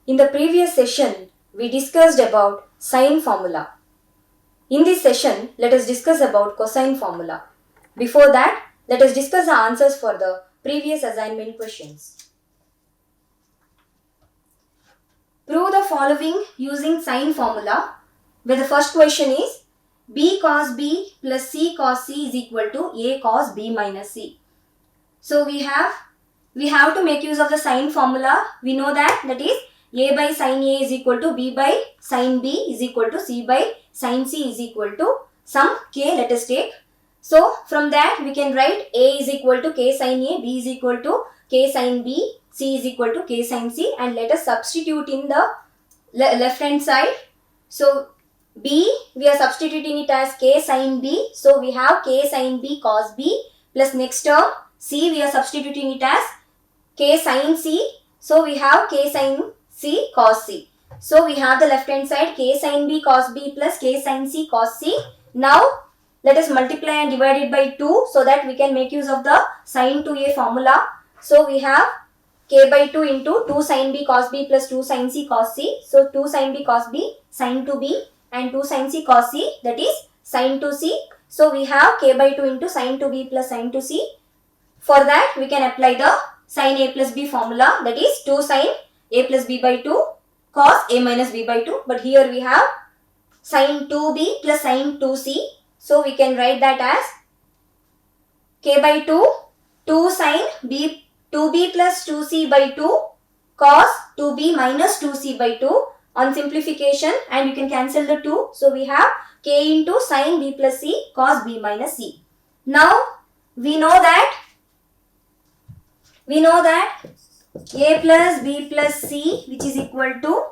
In the previous session, we discussed about sine formula. In this session, let us discuss about cosine formula. Before that, let us discuss the answers for the previous assignment questions. Prove the following using sine formula, where the first question is b cos b plus c cos c is equal to a cos b minus c. So we have to make use of the sine formula. We know that is a by sin a is equal to b by sin b is equal to c by sin c is equal to some k, let us take. So from that we can write a is equal to k sin a, b is equal to k sin b, c is equal to k sin c, and let us substitute in the left hand side. So b, we are substituting it as k sin b, so we have k sin b cos b, plus next term c, we are substituting it as k sin c, so we have k sin c cos c. So we have the left hand side k sin b cos b plus k sin c cos c. Now let us multiply and divide it by 2 so that we can make use of the sin to a formula. So we have k by 2 into 2 sin b cos b plus 2 sin c cos c. So 2 sin b cos b, sin to b, and 2 sin c cos c, that is sin to c. So we have k by 2 into sin to b plus sin to c. For that we can apply the sin a plus b formula, that is 2 sin a plus b by 2 cos a minus b by 2. But here we have sin 2b plus sin 2c. So we can write that as k by 2, 2 sin b 2b plus 2c by 2 cos 2b minus 2c by 2 on simplification, and you can cancel the 2. So we have k into sin b plus c cos b minus c. Now we know that a plus b plus c, which is equal to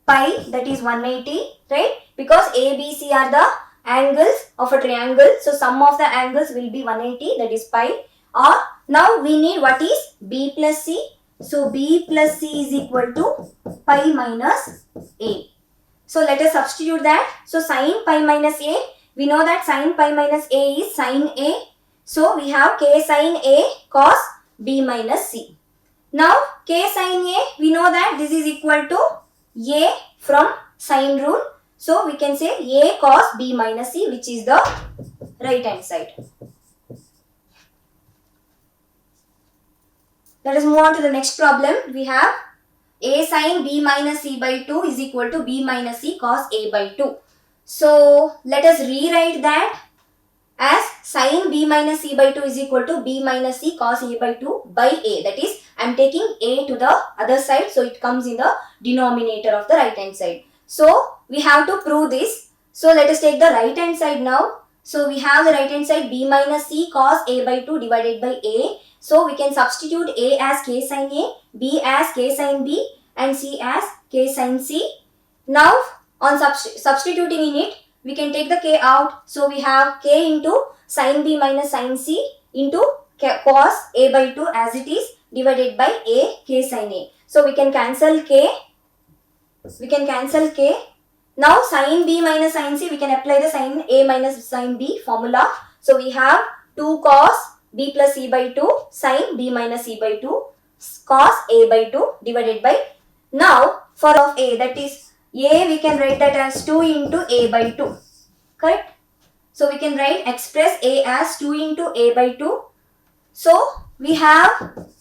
pi, that is 180, right? Because a, b, c are the angles of a triangle, so sum of the angles will be 180, that is pi. Or now we need what is b plus c. So b plus c is equal to pi minus a. So let us substitute that. So sin pi minus a, we know that sin pi minus a is sin a. So we have k sin a cos b minus c. Now k sin a, we know that this is equal to a from sine rule. So we can say a cos b minus c, which is the right hand side. Let us move on to the next problem. We have a sin b minus c by 2 is equal to b minus c cos a by 2. So let us rewrite that as sin b minus c by 2 is equal to b minus c cos a by 2 by a. That is, I am taking a to the other side, so it comes in the denominator of the right hand side. So we have to prove this. So let us take the right hand side now. So we have the right hand side b minus c cos a by 2 divided by a. So we can substitute a as k sin a, b as k sin b, and c as k sin c. Now on substituting in it, we can take the k out. So we have k into sin b minus sin c into cos a by 2 as it is divided by a k sin a. So we can cancel k. Now sin b minus sin c, we can apply the sin a minus sin b formula. So we have 2 cos b plus c by 2 sin b minus c by 2 cos a by 2 divided by, now for of a, that is a, we can write that as 2 into a by 2, correct? So we can express a as 2 into a by 2. So we have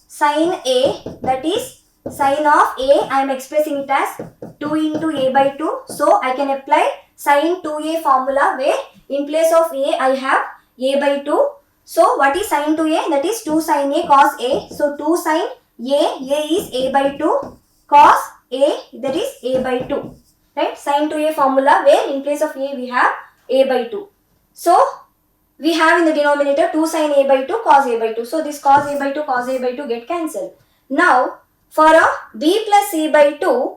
sin a, that is sin of a, I am expressing it as 2 into a by 2. So I can apply sin 2a formula, where in place of a I have a by 2. So what is sin to a? That is 2 sin a cos a. So 2 sin a is a by 2, cos a, that is a by 2. Right? Sin to a formula, where in place of a we have a by 2. So we have in the denominator 2 sin a by 2 cos a by 2. So this cos a by 2 cos a by 2 get cancelled. Now for a b plus c by 2,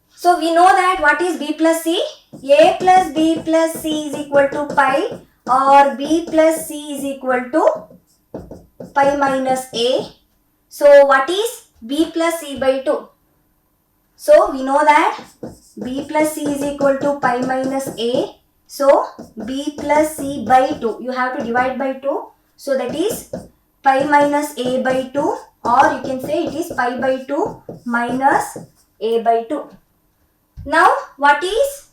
so we know that what is b plus c? A plus b plus c is equal to pi, or b plus c is equal to pi minus a. So what is b plus c by 2? So we know that b plus c is equal to pi minus a. So b plus c by 2, you have to divide by 2. So that is pi minus a by 2 or you can say it is pi by 2 minus a by 2. Now what is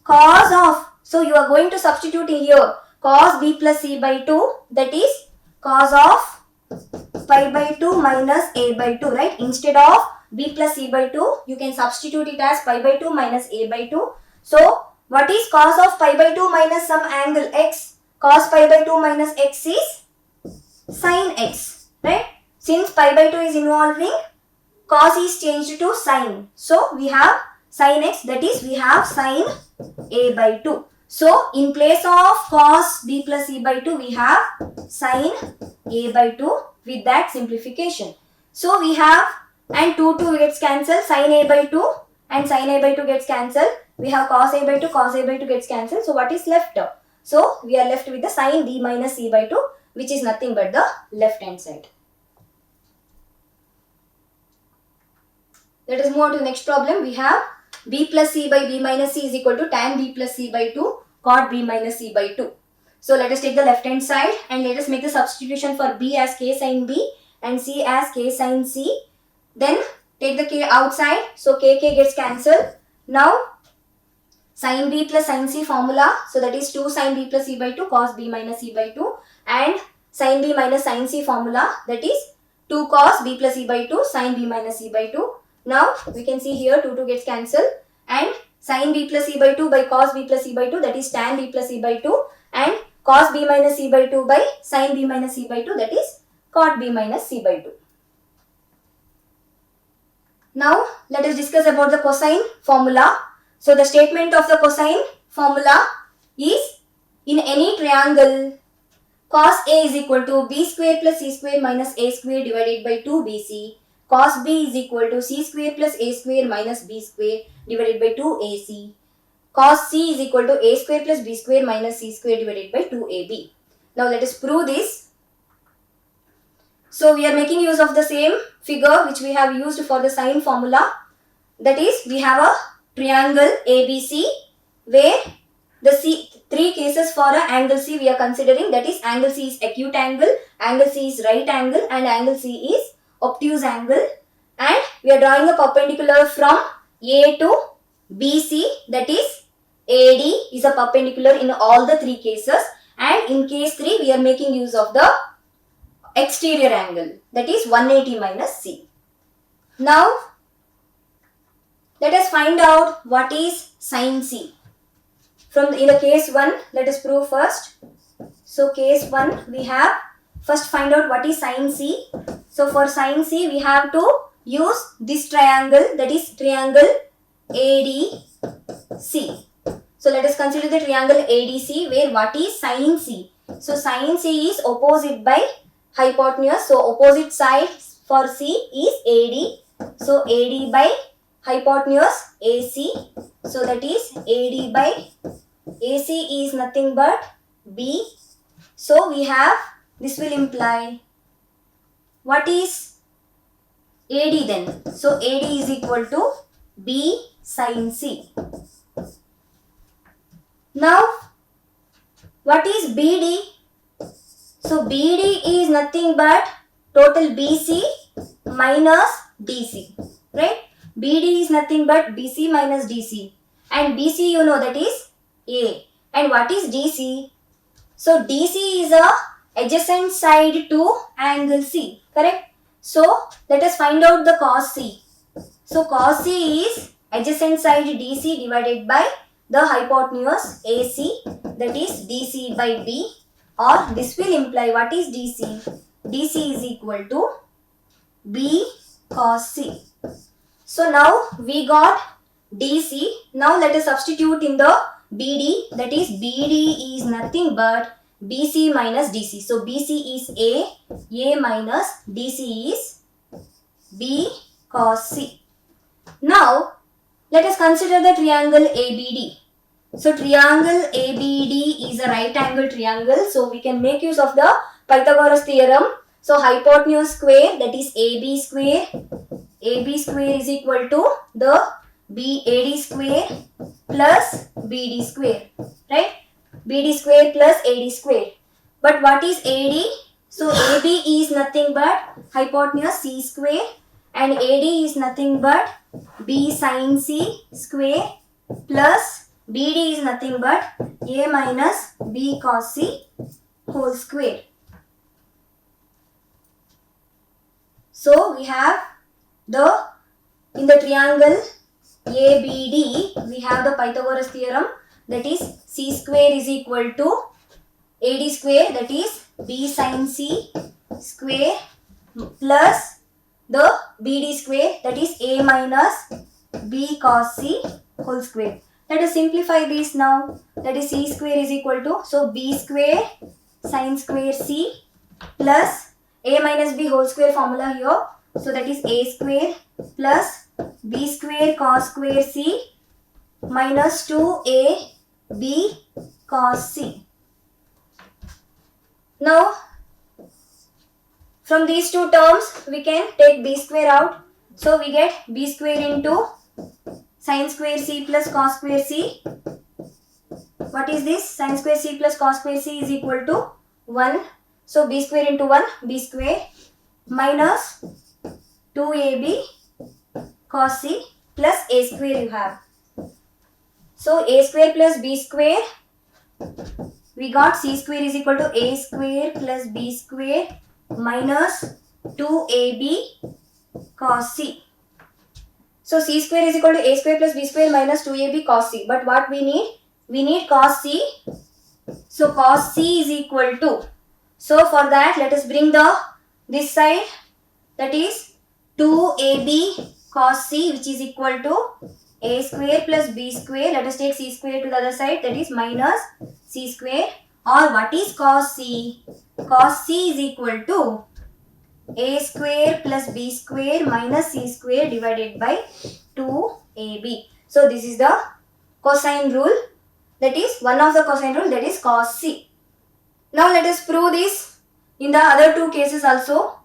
cos of? So you are going to substitute in here cos b plus c by 2, that is cos of pi by 2 minus a by 2, right? Instead of b plus c by 2, you can substitute it as pi by 2 minus a by 2. So what is cos of pi by 2 minus some angle x? Cos pi by 2 minus x is sin x, right? Since pi by 2 is involving, cos is changed to sin. So we have sin x, that is we have sin a by 2. So in place of cos b plus c by 2, we have sin a by 2 with that simplification. So we have, and 2 gets cancelled, sin a by 2 and sin a by 2 gets cancelled. We have cos a by 2, cos a by 2 gets cancelled. So what is left? So we are left with the sin b minus c by 2, which is nothing but the left hand side. Let us move on to the next problem. We have b plus c by b minus c is equal to tan b plus c by 2 cot b minus c by 2. So let us take the left hand side and let us make the substitution for b as k sin b and c as k sin c. Then take the k outside, so k gets cancelled. Now sin b plus sin c formula, so that is 2 sin b plus c by 2 cos b minus c by 2, and sin b minus sin c formula, that is 2 cos b plus c by 2 sin b minus c by 2. Now we can see here 2 gets cancelled, and sin b plus c by 2 by cos b plus c by 2, that is tan b plus c by 2, and cos b minus c by 2 by sin b minus c by 2, that is cot b minus c by 2. Now let us discuss about the cosine formula. So the statement of the cosine formula is, in any triangle cos A is equal to b square plus c square minus a square divided by 2bc, cos b is equal to c square plus a square minus b square divided by 2ac, cos c is equal to a square plus b square minus c square divided by 2ab. Now let us prove this. So we are making use of the same figure which we have used for the sine formula. That is, we have a triangle ABC where the three cases for a angle C we are considering. That is, angle C is acute angle C is right angle, and angle C is obtuse angle. And we are drawing a perpendicular from A to BC, that is AD is a perpendicular in all the three cases, and in case 3 we are making use of the exterior angle, that is 180 minus C. Now let us find out what is sin C. In the case 1, let us prove first. So case 1, we have first find out what is sin C. So for sin C we have to use this triangle, that is triangle ADC. So let us consider the triangle ADC where what is sin C. So sin C is opposite by hypotenuse. So opposite side for C is AD. So AD by hypotenuse AC. So that is AD by AC is nothing but B. So we have, this will imply, what is AD then? So AD is equal to B sin C. Now what is BD? So BD is nothing but total BC minus DC, right? BD is nothing but BC minus DC, and BC you know that is A. And what is DC? So DC is a adjacent side to angle C, correct? So let us find out the cos C. So cos C is adjacent side DC divided by the hypotenuse AC, that is DC by B, or this will imply what is DC? DC is equal to B cos C. So now we got DC. Now let us substitute in the BD, that is BD is nothing but BC minus DC. So BC is A minus DC is B cos C. Now let us consider the triangle ABD. So triangle ABD is a right angle triangle. So we can make use of the Pythagoras theorem. So hypotenuse square, that is AB square. AB square is equal to the AD square plus BD square, right? BD square plus AD square. But what is AD? So AB is nothing but hypotenuse C square and AD is nothing but B sin C square plus BD is nothing but A minus B cos C whole square. So we have in the triangle ABD, we have the Pythagoras theorem, that is C square is equal to AD square, that is B sin C square plus the BD square, that is A minus B cos C whole square. Let us simplify this now. That is C square is equal to, so B square sin square C plus A minus B whole square formula here. So that is A square plus B square cos square C minus 2AB cos C. Now from these two terms we can take B square out. So we get B square into sin square C plus cos square C. What is this? Sin square C plus cos square C is equal to 1. So B square into 1, B square minus 2AB cos C plus A square you have. So A square plus B square, we got C square is equal to A square plus B square minus 2AB cos C. So C square is equal to A square plus B square minus 2AB cos C. But what we need? We need cos C. So cos C is equal to, so for that let us bring this side, that is 2AB cos C, which is equal to A square plus B square. Let us take C square to the other side, that is minus C square. Or what is cos C? Cos C is equal to A square plus B square minus C square divided by 2AB. So this is the cosine rule, that is one of the cosine rule, that is cos C. Now let us prove this in the other two cases also.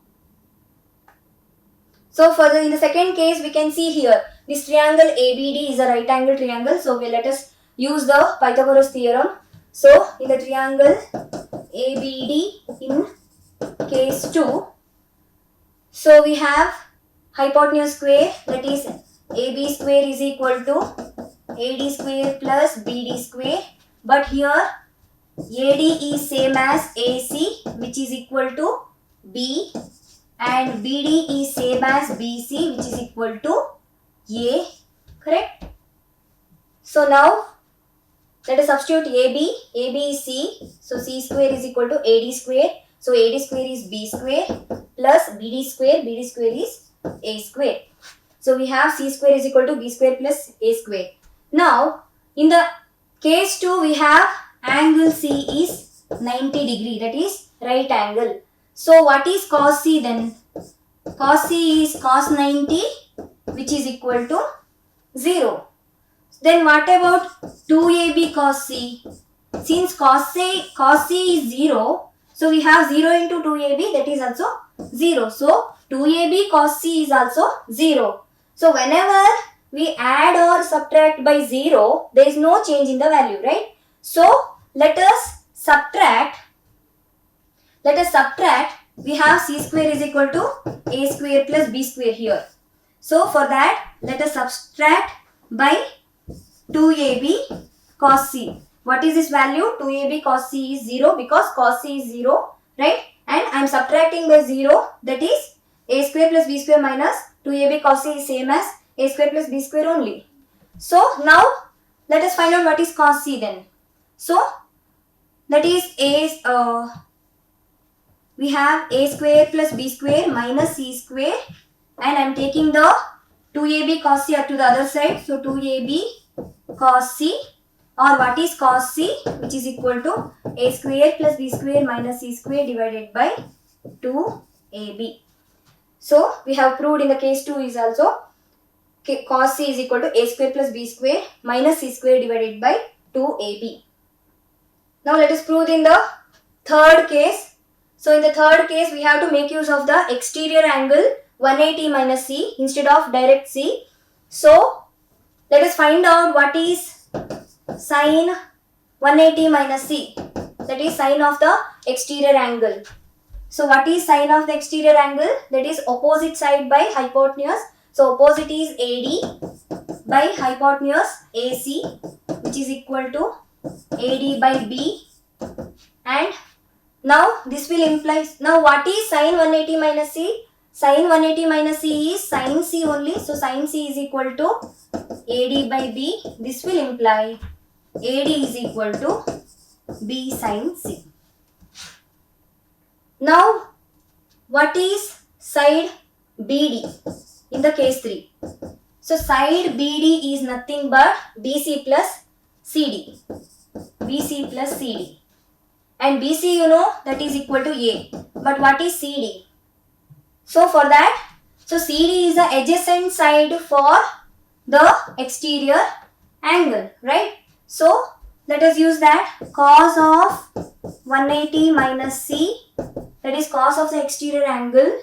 So in the second case we can see here this triangle ABD is a right angle triangle. So let us use the Pythagoras theorem. So in the triangle ABD in case 2, so we have hypotenuse square, that is AB square is equal to AD square plus BD square. But here AD is same as AC, which is equal to B, and BD is same as BC, which is equal to A, correct? So now let us substitute AB is C, so C square is equal to AD square, so AD square is B square plus BD square is A square. So we have C square is equal to B square plus A square. Now in the case 2 we have angle C is 90 degree, that is right angle. So what is cos C then? Cos C is cos 90, which is equal to 0. Then what about 2AB cos C? Since cos C is 0, so we have 0 into 2AB, that is also 0. So 2AB cos C is also 0. So whenever we add or subtract by 0, there is no change in the value, right? So let us subtract. We have C square is equal to A square plus B square here. So for that, let us subtract by 2AB cos C. What is this value? 2AB cos C is 0 because cos C is 0, right? And I am subtracting by 0, that is A square plus B square minus 2AB cos C is same as A square plus B square only. So now let us find out what is cos C then. So that is we have A square plus B square minus C square, and I am taking the 2AB cos C to the other side. So 2AB cos C, or what is cos C, which is equal to A square plus B square minus C square divided by 2AB. So we have proved in the case 2 is also cos C is equal to A square plus B square minus C square divided by 2AB. Now let us prove in the third case. So in the third case we have to make use of the exterior angle 180 minus C instead of direct C. So let us find out what is sine 180 minus C, that is sine of the exterior angle. So what is sine of the exterior angle? That is opposite side by hypotenuse. So opposite is AD by hypotenuse AC, which is equal to AD by B. And now this will imply, now what is sine 180 minus C? Sine 180 minus C is sine C only. So sine C is equal to AD by B. This will imply AD is equal to B sine C. Now what is side BD in the case 3? So side BD is nothing but BC plus CD. BC plus CD. And BC you know that is equal to A. But what is CD? So for that, so CD is the adjacent side for the exterior angle, right? So let us use that cos of 180 minus C, that is cos of the exterior angle,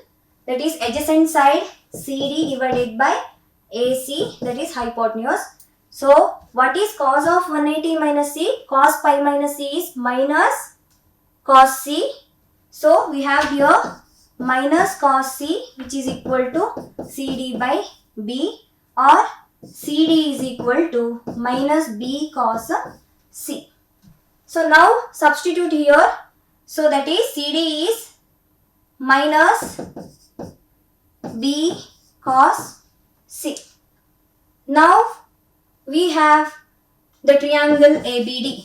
that is adjacent side CD divided by AC, that is hypotenuse. So what is cos of 180 minus C? Cos pi minus C is minus cos C. So we have here minus cos C, which is equal to CD by B, or CD is equal to minus B cos C. So now substitute here. So that is CD is minus B cos C. Now we have the triangle ABD.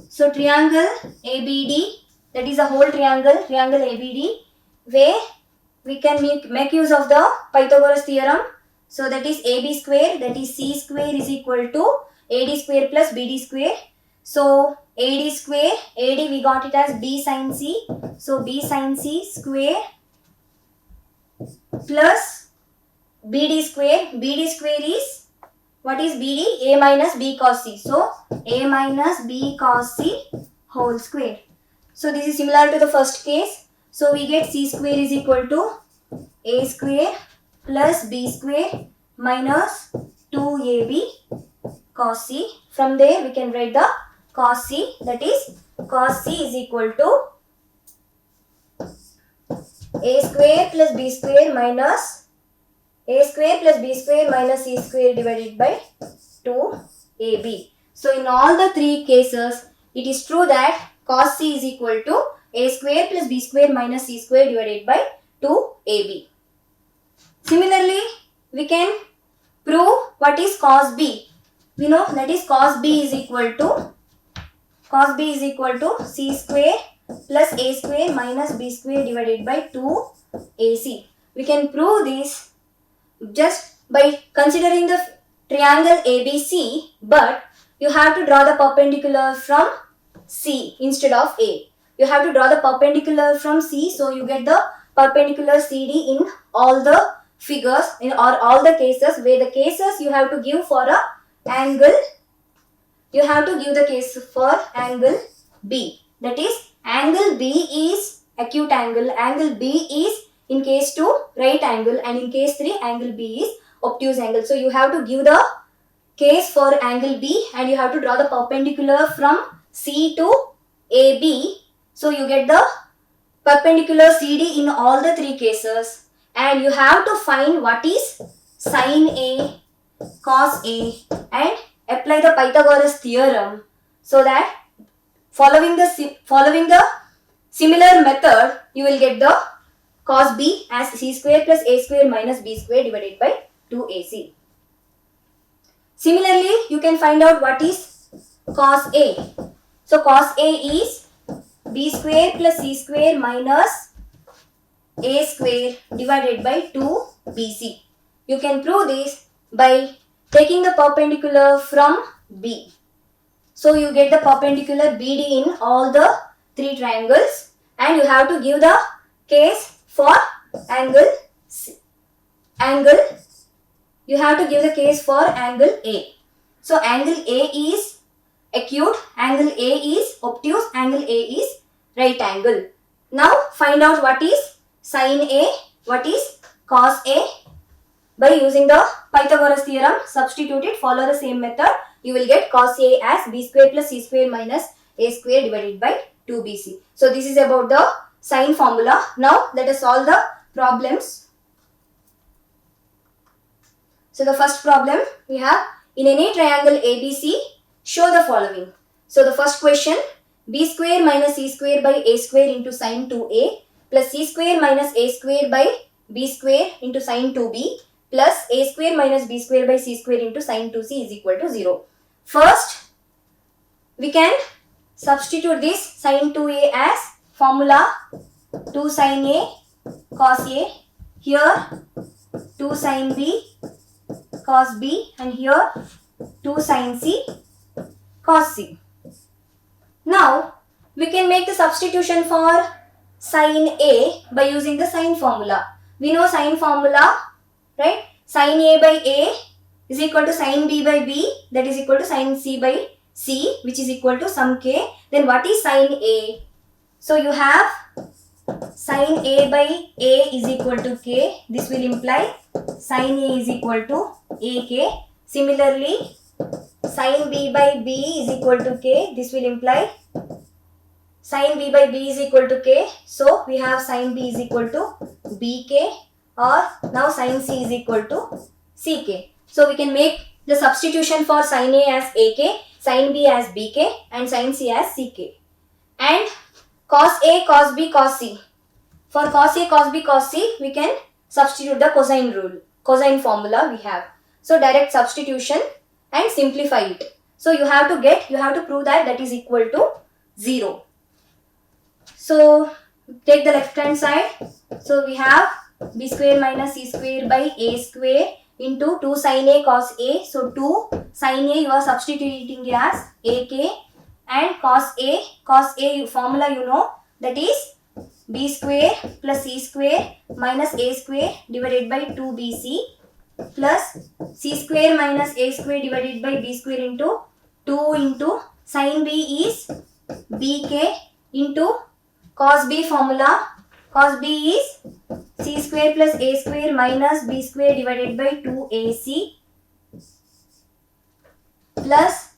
So triangle ABD, that is a whole triangle, triangle ABD, where we can make use of the Pythagoras theorem. So that is AB square, that is C square is equal to AD square plus BD square. So AD square, AD we got it as B sin C. So B sin C square plus BD square. BD square is, what is BD? A minus B cos C. So A minus B cos C whole square. So this is similar to the first case. So we get C square is equal to A square plus B square minus 2AB cos C. From there we can write the cos C, that is cos C is equal to A square plus B square minus A square plus B square minus C square divided by 2AB. So in all the three cases, it is true that cos C is equal to A square plus B square minus C square divided by 2AB. Similarly, we can prove what is cos B. We know that is cos B is equal to C square plus A square minus B square divided by 2AC. We can prove this just by considering the triangle ABC, but you have to draw the perpendicular from C instead of A. You have to draw the perpendicular from C, so you get the perpendicular CD in all the figures, in or all the cases, where the cases you have to give for a angle, you have to give the case for angle B. That is, angle B is acute angle, angle B is in case 2 right angle, and in case 3 angle B is obtuse angle. So you have to give the case for angle B and you have to draw the perpendicular from C to AB. So you get the perpendicular CD in all the three cases, and you have to find what is sin A, cos A, and apply the Pythagoras theorem, so that following the similar method, you will get the cos B as C square plus A square minus B square divided by 2AC. Similarly, you can find out what is cos A. So cos A is B square plus C square minus A square divided by 2BC. You can prove this by taking the perpendicular from B. So you get the perpendicular BD in all the three triangles, and you have to give the case for angle you have to give the case for angle A. So angle A is acute, angle A is obtuse, angle A is right angle. Now find out what is sin A, what is cos A. By using the Pythagoras theorem, substitute it, follow the same method, you will get cos A as B square plus C square minus A square divided by 2BC. So this is about the sine formula. Now let us solve the problems. So the first problem we have, in any triangle ABC, show the following. So the first question, b square minus c square by a square into sine 2a plus c square minus a square by b square into sine 2b plus a square minus b square by c square into sine 2c is equal to 0. First, we can substitute this sine 2a as formula 2 sine a cos a, here 2 sine b cos b, and here 2 sine c cos c. Now we can make the substitution for sine a by using the sine formula. We know sine formula, right? Sine a by a is equal to sine b by b, that is equal to sine c by c, which is equal to sum k. Then what is sine a? So you have sine a by a is equal to k. This will imply sine a is equal to ak. Similarly, sine b by b is equal to k. This will imply sine b by b is equal to k. So we have sine b is equal to bk, or now sine c is equal to ck. So we can make the substitution for sine a as ak, sine b as bk, and sine c as ck. And cos a, cos b, cos c. For cos a, cos b, cos c, we can substitute the cosine rule, cosine formula we have. So direct substitution and simplify it. So you have to prove that is equal to 0. So take the left hand side. So we have b square minus c square by a square into 2 sine a cos a. So 2 sine a you are substituting it as ak, and cos a formula you know, that is b square plus c square minus a square divided by 2bc plus c square minus a square divided by b square into 2 into sine b is bk into cos b formula. Cos b is c square plus a square minus b square divided by 2ac plus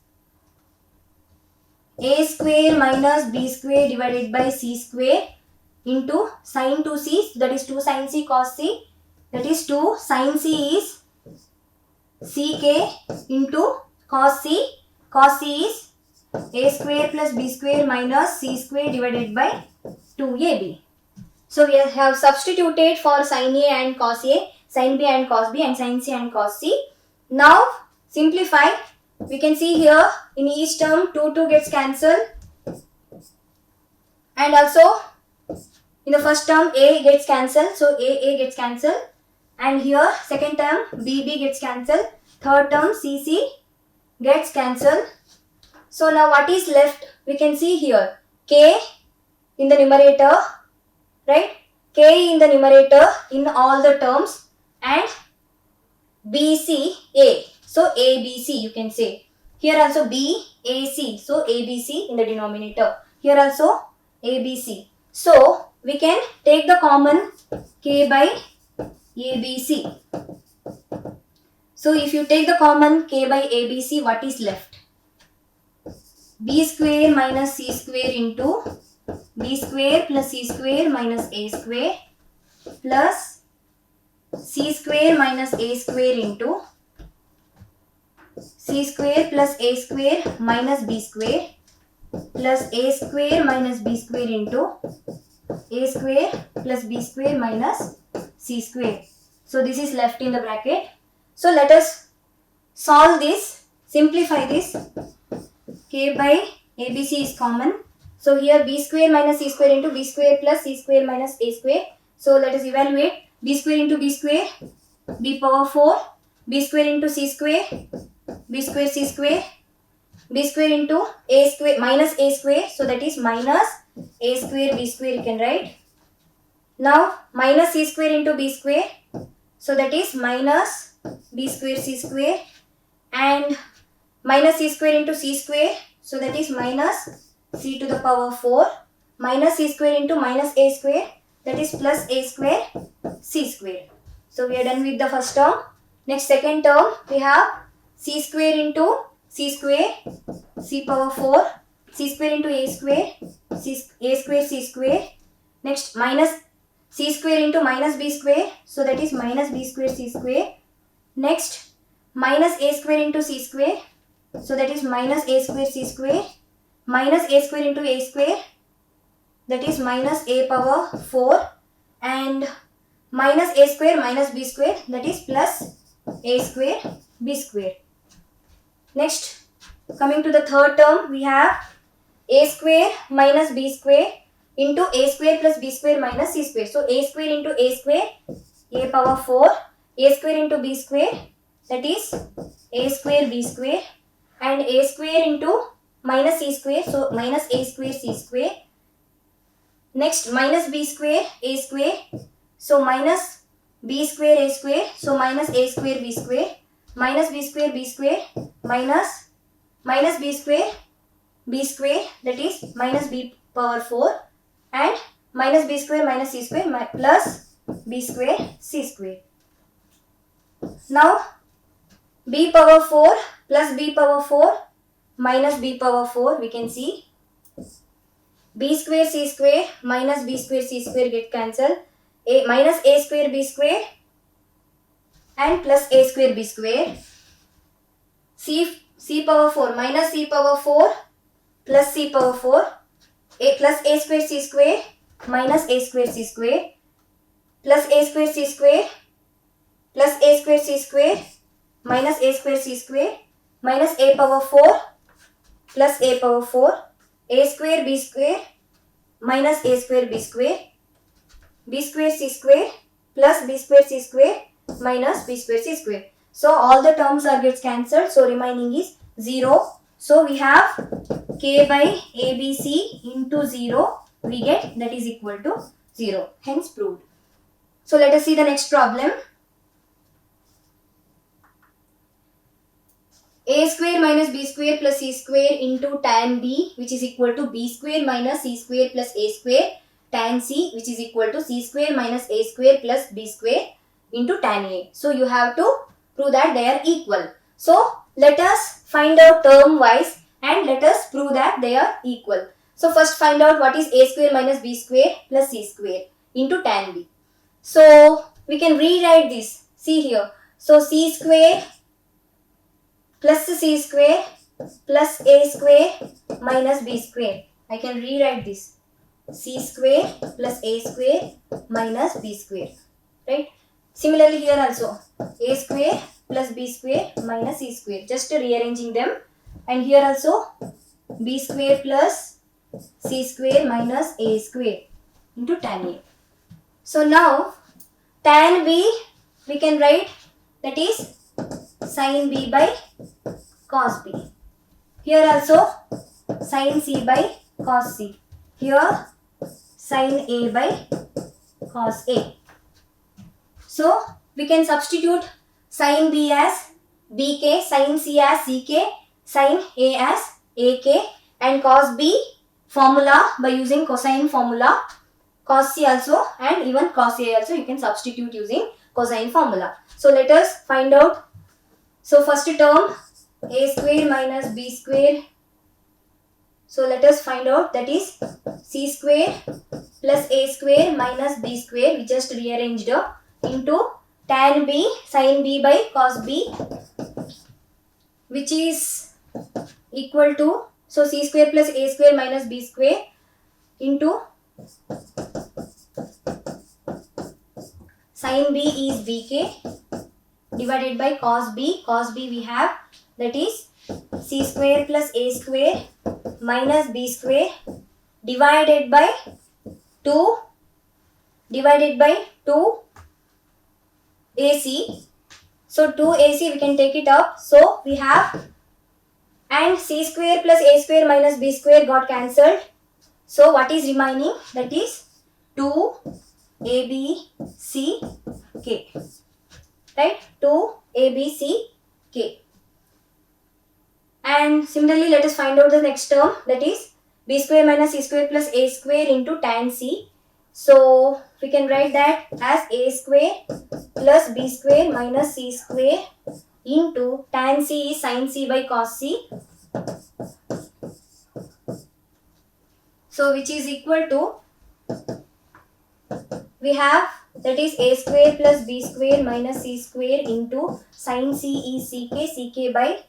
a square minus b square divided by c square into sine 2c, that is 2 sine c cos c, that is 2 sine c is ck into cos c is a square plus b square minus c square divided by 2ab. So we have substituted for sine a and cos a, sine b and cos b, and sine c and cos c. Now simplify. We can see here in each term 2 gets cancelled, and also in the first term a gets cancelled, so a gets cancelled, and here second term bb gets cancelled, third term cc gets cancelled. So now what is left? We can see here k in the numerator, right? K in the numerator in all the terms, and bc a. So ABC you can say. Here also BAC. So ABC in the denominator. Here also ABC. So we can take the common K by ABC. So if you take the common K by ABC, what is left? B square minus C square into B square plus C square minus A square plus C square minus A square into C square plus A square minus B square plus A square minus B square into A square plus B square minus C square. So this is left in the bracket. So let us solve this, simplify this. K by ABC is common. So here B square minus C square into B square plus C square minus A square. So let us evaluate. B square into B square, B power 4, B square into C square, B square C square, B square into A square minus A square. So that is minus A square B square you can write. Now minus C square into B square. So that is minus B square C square, and minus C square into C square. So that is minus C to the power 4 minus C square into minus A square, that is plus A square C square. So we are done with the first term. Next second term we have C square into C square, C power 4, C square into A square, A square C square, Next minus c square into minus b square. So that is minus b square c square. Next minus a square into c square. So that is minus a square c square. Minus a square into a square. That is minus a power 4. And minus a square minus b square. That is plus a square b square. Next, coming to the third term, we have a square minus b square into a square plus b square minus c square. So a square into a square, a power 4, a square into b square, that is a square b square, and a square into minus c square, so minus a square c square. Next minus b square a square, so minus b square a square, so minus a square b square, minus b square minus b square b square, that is minus b power 4, and minus b square minus c square plus b square c square. Now b power 4 plus b power 4 minus b power 4, we can see b square c square minus b square c square get cancelled, a minus a square b square and plus a square b square, c power 4 minus c power 4 plus c power 4, a plus a square c square minus a square c square, plus a square c square plus a square c square minus a square c square, minus a power 4 plus a power 4, a square b square minus a square b square, b square c square plus b square c square minus b square c square. So all the terms are gets cancelled, so remaining is 0. So we have k by abc into 0, we get that is equal to 0, hence proved. So let us see the next problem. A square minus b square plus c square into tan b, which is equal to b square minus c square plus a square tan c, which is equal to c square minus a square plus b square into tan a. So you have to prove that they are equal. So let us find out term wise and let us prove that they are equal. So first find out what is a square minus b square plus c square into tan b. So we can rewrite this. See here. So c square plus c square plus a square minus b square. I can rewrite this. C square plus a square minus b square. Right? Similarly here also. A square plus b square minus c square. Just rearranging them. And here also b square plus c square minus a square into tan a. So now tan b we can write, that is sin b by cos b. Here also sin c by cos c. Here sin a by cos a. So we can substitute sin b as bk, sin c as ck, sin a as ak, and cos b formula by using cosine formula, cos c also, and even cos a also you can substitute using cosine formula. So let us find out. So first term a square minus b square. So let us find out, that is c square plus a square minus b square, we just rearranged into tan b sin b by cos b, which is equal to, so c square plus a square minus b square into sin b is bk divided by cos b we have, that is c square plus a square minus b square divided by 2 AC. So 2 AC we can take it up. So we have, and c square plus a square minus b square got cancelled. So what is remaining? That is 2 ABC K. Right? 2 ABC K. And similarly let us find out the next term, that is b square minus c square plus a square into tan c. So we can write that as a square plus b square minus c square into tan c is sin c by cos c. So which is equal to we have that is a square plus b square minus c square into sin c is ck by,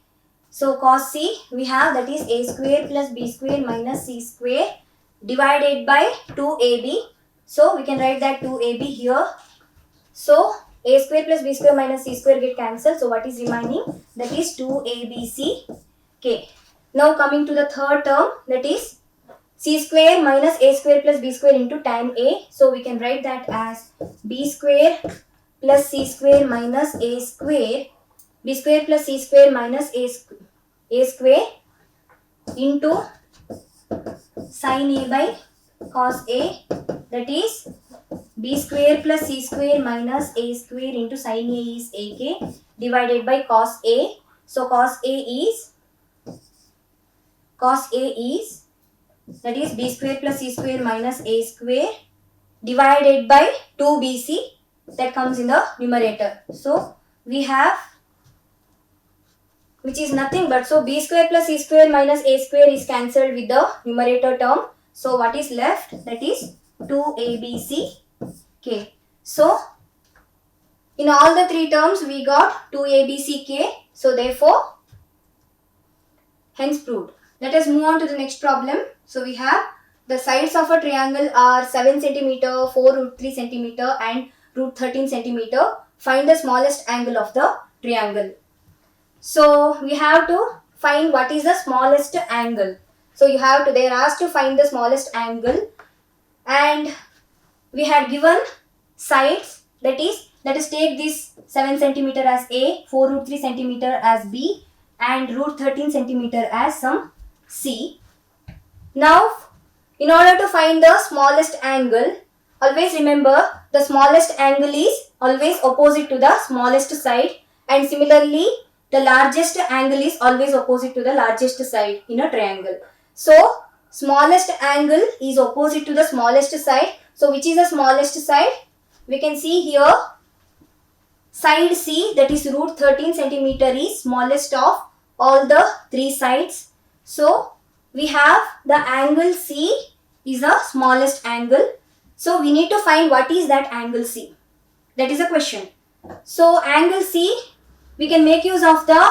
so cos c we have that is a square plus b square minus c square divided by 2ab. So we can write that 2ab here. So a square plus b square minus c square get cancelled. So what is remaining? That is 2abck. Now coming to the third term, that is c square minus a square plus b square into tan a. So we can write that as b square plus c square minus a square, b square plus c square minus a square into sin a by cos a, that is b square plus c square minus a square into sin a is ak divided by cos a. So cos a is that is b square plus c square minus a square divided by 2bc, that comes in the numerator. So we have, which is nothing but, so b square plus c square minus a square is cancelled with the numerator term. So what is left? That is 2abck. So in all the three terms we got 2abck. So therefore, hence proved. Let us move on to the next problem. So we have the sides of a triangle are 7 cm, 4 root 3 cm and root 13 cm. Find the smallest angle of the triangle. So we have to find what is the smallest angle. So you have to, they are asked to find the smallest angle, and we had given sides, that is take this 7 cm as A, 4 root 3 cm as B and root 13 cm as some C. Now in order to find the smallest angle, always remember the smallest angle is always opposite to the smallest side, and similarly the largest angle is always opposite to the largest side in a triangle. So smallest angle is opposite to the smallest side. So which is the smallest side? We can see here side C, that is root 13 cm is smallest of all the three sides. So we have the angle C is the smallest angle. So we need to find what is that angle C. That is a question. So angle C, we can make use of the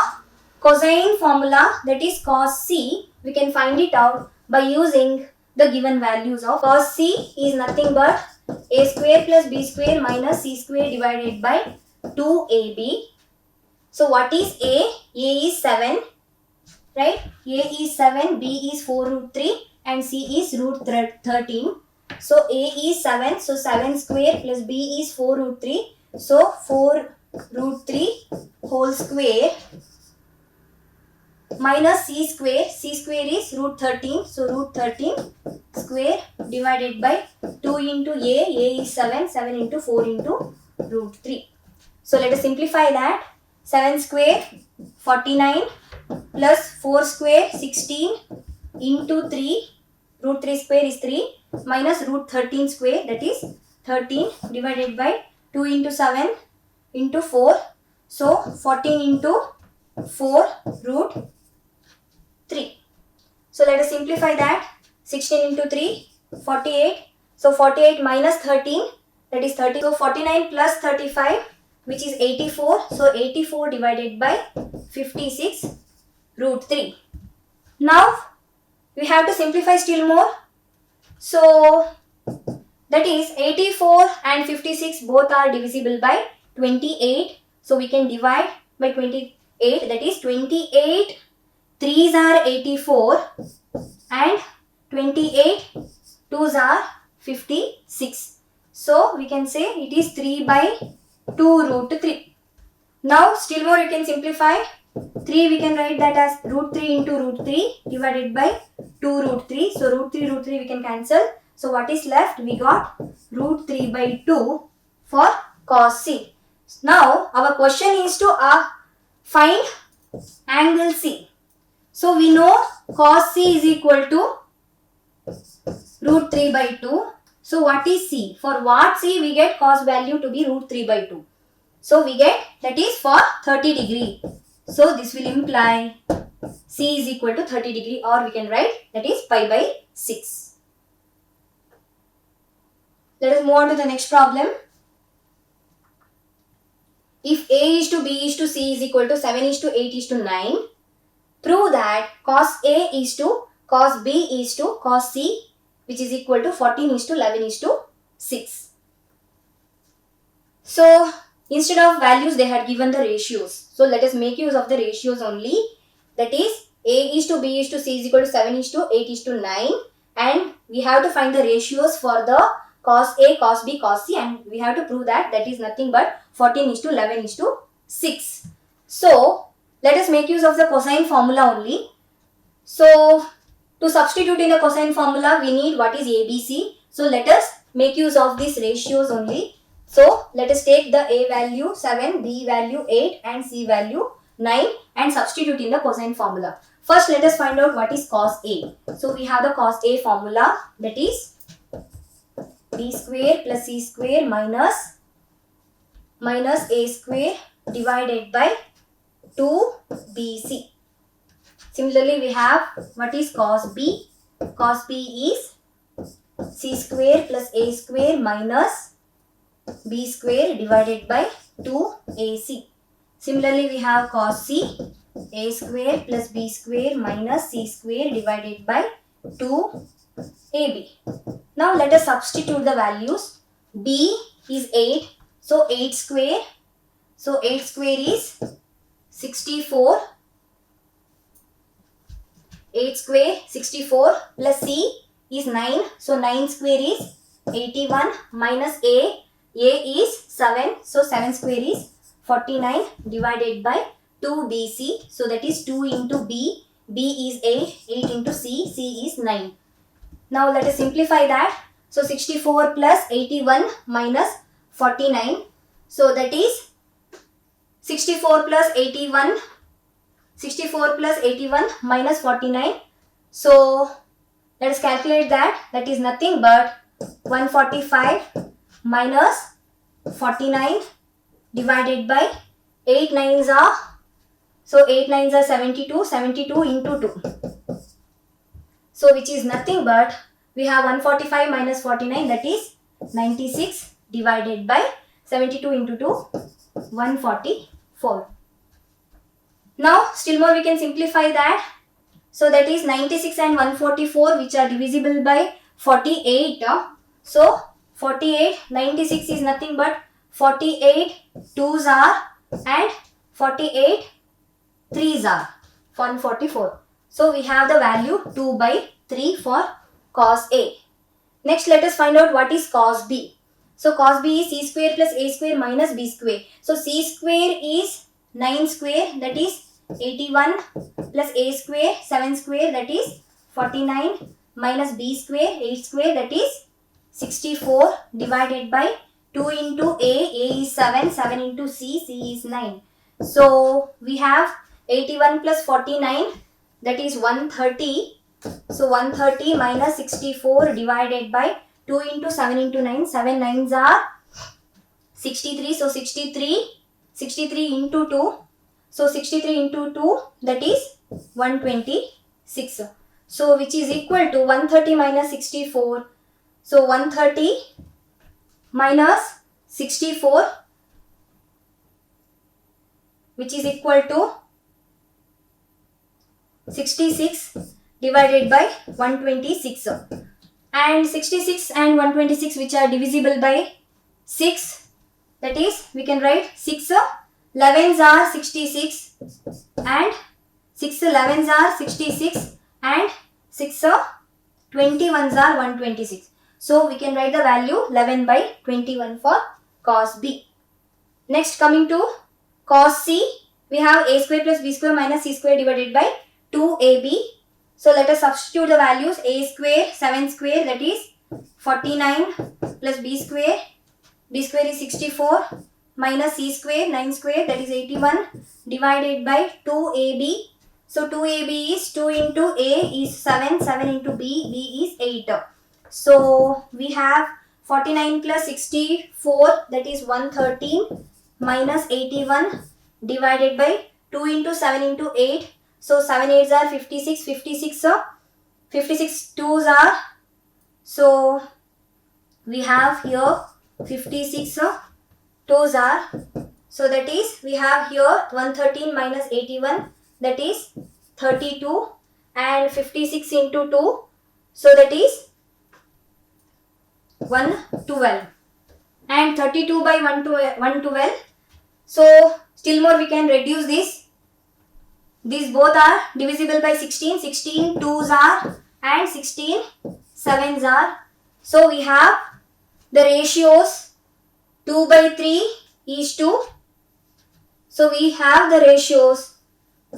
cosine formula, that is cos C. We can find it out by using the given values of cos C is nothing but a square plus b square minus c square divided by 2ab. So what is A? A is 7, right? A is 7, B is 4 root 3 and C is root 13. So A is 7, so 7 square plus B is 4 root 3. So 4 root 3 whole square minus c square is root 13, so root 13 square divided by 2 into A is 7 into 4 into root 3. So let us simplify that. 7 square 49 plus 4 square 16 into 3, root 3 square is 3 minus root 13 square, that is 13 divided by 2 into 7 into 4. So 14 into 4 root 3. So let us simplify that. 16 into 3, 48. So 48 minus 13, that is 30. So 49 plus 35, which is 84. So 84 divided by 56 root 3. Now we have to simplify still more. So that is 84 and 56 both are divisible by 28. So we can divide by 28, that is 28 3s are 84 and 28 2s are 56. So we can say it is 3 by 2 root 3. Now still more you can simplify. 3 we can write that as root 3 into root 3 divided by 2 root 3. So root 3 we can cancel. So what is left? We got root 3 by 2 for cos C. Now our question is to find angle C. So we know cos C is equal to root 3 by 2. So what is C? For what C we get cos value to be root 3 by 2. So we get that is for 30 degree. So this will imply C is equal to 30 degree, or we can write that is pi by 6. Let us move on to the next problem. If A is to B is to C is equal to 7 is to 8 is to 9, prove that cos A is to cos B is to cos C, which is equal to 14 is to 11 is to 6. So instead of values they had given the ratios. So let us make use of the ratios only. That is A is to B is to C is equal to 7 is to 8 is to 9, and we have to find the ratios for the cos A, cos B, cos C, and we have to prove that is nothing but 14 is to 11 is to 6. So let us make use of the cosine formula only. So to substitute in the cosine formula we need what is ABC. So let us make use of these ratios only. So let us take the A value 7, B value 8 and C value 9 and substitute in the cosine formula. First let us find out what is cos A. So we have the cos A formula, that is B square plus C square minus A square divided by 2BC. Similarly we have what is cos B. Cos B is C square plus A square minus B square divided by 2AC. Similarly we have cos C. A square plus B square minus C square divided by 2AB. Now let us substitute the values. B is 8. So 8 square. So 8 square is 64. 8 square 64 plus C is 9. So 9 square is 81 minus A. A is 7. So 7 square is 49 divided by 2BC. So that is 2 into B. B is 8. 8 into C. C is 9. Now let us simplify that. So 64 plus 81 minus 49. So that is 64 plus 81. 64 plus 81 minus 49. So let us calculate that. That is nothing but 145 minus 49 divided by 8 nines are, so 8 nines are 72. 72 into 2. So which is nothing but we have 145 minus 49, that is 96 divided by 72 into 2, 144. Now still more we can simplify that. So that is 96 and 144 which are divisible by 48. So 48, 96 is nothing but 48 2s are and 48 3s are 144. So we have the value 2 by 3 for cos A. Next let us find out what is cos B. So cos B is C square plus A square minus B square. So C square is 9 square, that is 81 plus A square 7 square, that is 49 minus B square 8 square, that is 64 divided by 2 into A is 7, 7 into C is 9. So we have 81 plus 49, that is 130. So 130 minus 64 divided by 2 into 7 into 9, 7 nines are 63. So 63 into 2. So 63 into 2, that is 126. So which is equal to 130 minus 64. So 130 minus 64, which is equal to 66 divided by 126. And 66 and 126 which are divisible by 6. That is we can write 6 11s are 66 and 6 11s are 66 and 6 21s are 126. So we can write the value 11 by 21 for cos B. Next coming to cos C, we have A square plus B square minus C square divided by 2AB. So let us substitute the values. A square 7 square, that is 49 plus B square is 64 minus C square 9 square, that is 81 divided by 2AB. So 2AB is 2 into A is 7, 7 into B is 8. So we have 49 plus 64, that is 113 minus 81 divided by 2 into 7 into 8. So 7 8s are 56, 56 2s are, so we have here 56 2s are, so that is we have here 113 minus 81, that is 32, and 56 into 2, so that is 112, and 32 by 112, so still more we can reduce this. These both are divisible by 16, 16 2s are and 16 7s are. So we have the ratios 2 by 3 is to, so we have the ratios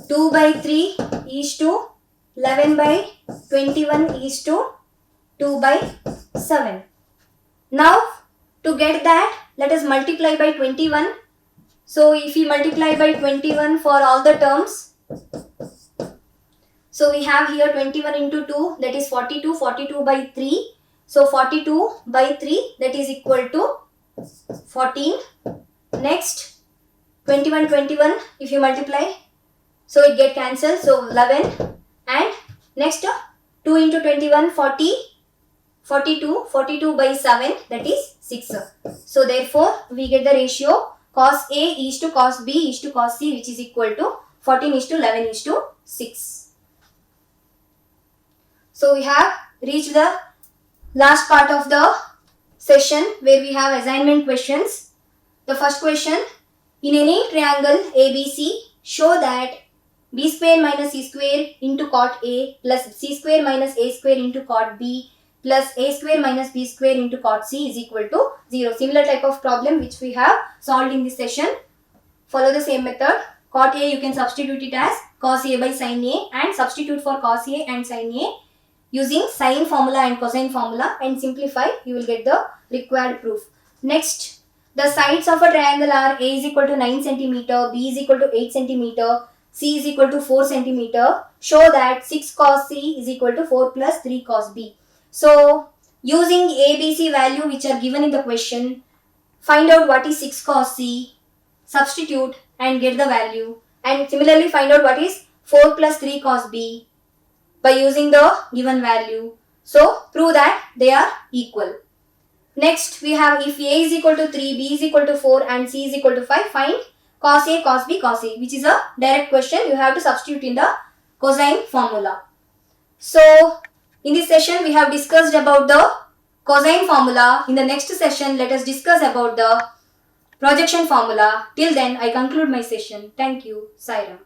2 by 3 is to 11 by 21 is to 2 by 7. Now to get that, let us multiply by 21. So if we multiply by 21 for all the terms, so we have here 21 into 2, that is 42, 42 by 3. So 42 by 3, that is equal to 14. Next 21, 21, if you multiply, so it get cancelled, so 11. And next 2 into 21, 40, 42, 42 by 7, that is 6. So therefore we get the ratio cos A is to cos B is to cos C, which is equal to 14 is to 11 is to 6. So we have reached the last part of the session where we have assignment questions. The first question, in any triangle ABC, show that b square minus c square into cot A plus c square minus a square into cot B plus a square minus b square into cot C is equal to 0. Similar type of problem which we have solved in this session. Follow the same method. Cot A you can substitute it as cos A by sin A, and substitute for cos A and sin A using sine formula and cosine formula, and simplify, you will get the required proof. Next, the sides of a triangle are A is equal to 9 cm, B is equal to 8 cm, C is equal to 4 cm. Show that 6 cos C is equal to 4 plus 3 cos B. So, using A, B, C value which are given in the question, find out what is 6 cos C, substitute and get the value, and similarly find out what is 4 plus 3 cos B by using the given value. So, prove that they are equal. Next, we have if A is equal to 3, B is equal to 4 and C is equal to 5, find cos A, cos B, cos A, which is a direct question. You have to substitute in the cosine formula. So, in this session, we have discussed about the cosine formula. In the next session, let us discuss about the projection formula. Till then, I conclude my session. Thank you. Sairam.